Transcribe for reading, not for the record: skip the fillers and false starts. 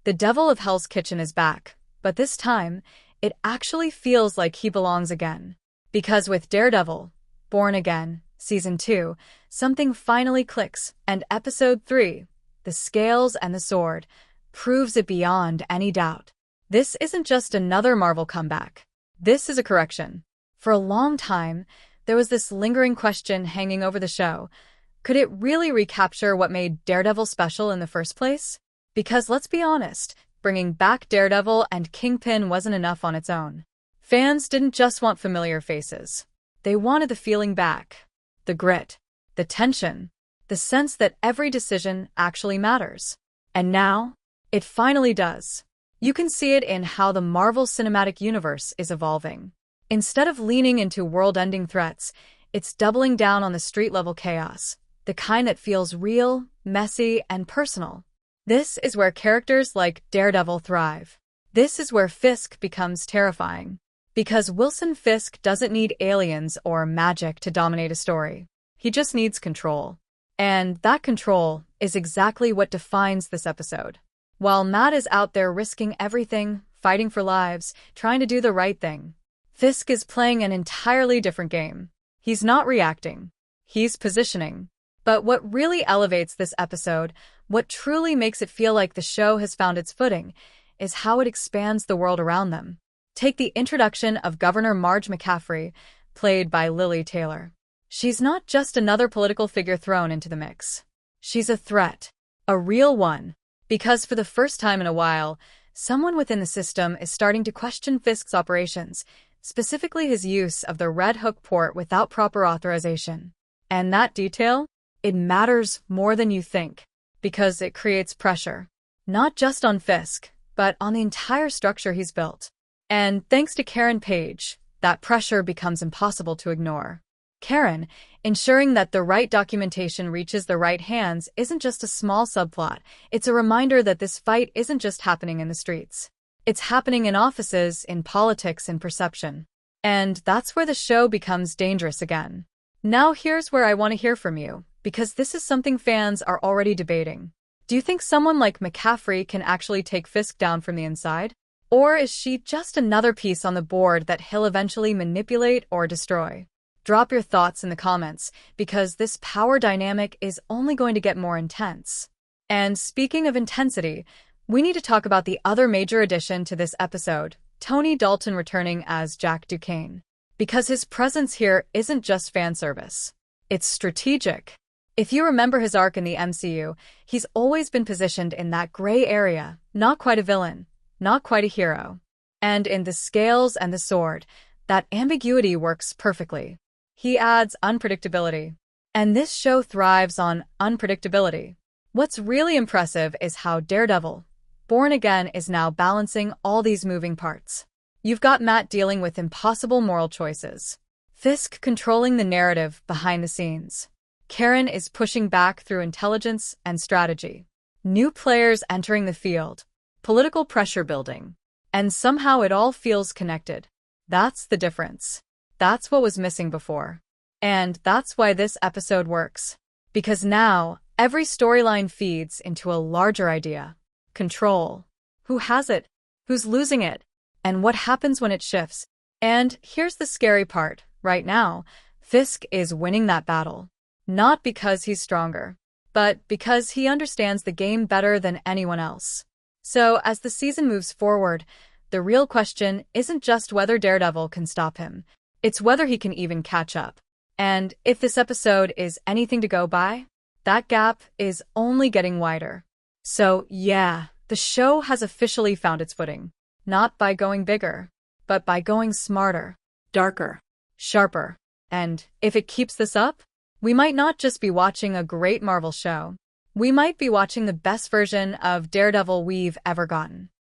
The devil of Hell's Kitchen is back, but this time, it actually feels like he belongs again. Because with Daredevil, Born Again, Season 2, something finally clicks, and Episode 3, The Scales and the Sword, proves it beyond any doubt. This isn't just another Marvel comeback. This is a correction. For a long time, there was this lingering question hanging over the show. Could it really recapture what made Daredevil special in the first place? Because let's be honest, bringing back Daredevil and Kingpin wasn't enough on its own. Fans didn't just want familiar faces. They wanted the feeling back. The grit, the tension, the sense that every decision actually matters. And now, it finally does. You can see it in how the Marvel Cinematic Universe is evolving. Instead of leaning into world-ending threats, it's doubling down on the street-level chaos, the kind that feels real, messy, and personal. This is where characters like Daredevil thrive. This is where Fisk becomes terrifying. Because Wilson Fisk doesn't need aliens or magic to dominate a story. He just needs control. And that control is exactly what defines this episode. While Matt is out there risking everything, fighting for lives, trying to do the right thing, Fisk is playing an entirely different game. He's not reacting. He's positioning. But what really elevates this episode, what truly makes it feel like the show has found its footing, is how it expands the world around them. Take the introduction of Governor Marge McCaffrey, played by Lili Taylor. She's not just another political figure thrown into the mix. She's a threat. A real one. Because for the first time in a while, someone within the system is starting to question Fisk's operations, specifically his use of the Red Hook port without proper authorization. And that detail? It matters more than you think, because it creates pressure. Not just on Fisk, but on the entire structure he's built. And thanks to Karen Page, that pressure becomes impossible to ignore. Karen, ensuring that the right documentation reaches the right hands isn't just a small subplot, it's a reminder that this fight isn't just happening in the streets. It's happening in offices, in politics, in perception. And that's where the show becomes dangerous again. Now here's where I want to hear from you, because this is something fans are already debating. Do you think someone like McCaffrey can actually take Fisk down from the inside? Or is she just another piece on the board that he'll eventually manipulate or destroy? Drop your thoughts in the comments, because this power dynamic is only going to get more intense. And speaking of intensity, we need to talk about the other major addition to this episode, Tony Dalton returning as Jack Duquesne. Because his presence here isn't just fan service. It's strategic. If you remember his arc in the MCU, he's always been positioned in that gray area, not quite a villain, not quite a hero. And in The Scales and the Sword, that ambiguity works perfectly. He adds unpredictability. And this show thrives on unpredictability. What's really impressive is how Daredevil, Born Again, is now balancing all these moving parts. You've got Matt dealing with impossible moral choices. Fisk controlling the narrative behind the scenes. Karen is pushing back through intelligence and strategy. New players entering the field. Political pressure building. And somehow it all feels connected. That's the difference. That's what was missing before. And that's why this episode works. Because now, every storyline feeds into a larger idea. Control. Who has it? Who's losing it? And what happens when it shifts? And here's the scary part. Right now, Fisk is winning that battle. Not because he's stronger, but because he understands the game better than anyone else. So, as the season moves forward, the real question isn't just whether Daredevil can stop him. It's whether he can even catch up. And if this episode is anything to go by, that gap is only getting wider. So, yeah, the show has officially found its footing. Not by going bigger, but by going smarter, darker, sharper. And if it keeps this up, we might not just be watching a great Marvel show. We might be watching the best version of Daredevil we've ever gotten.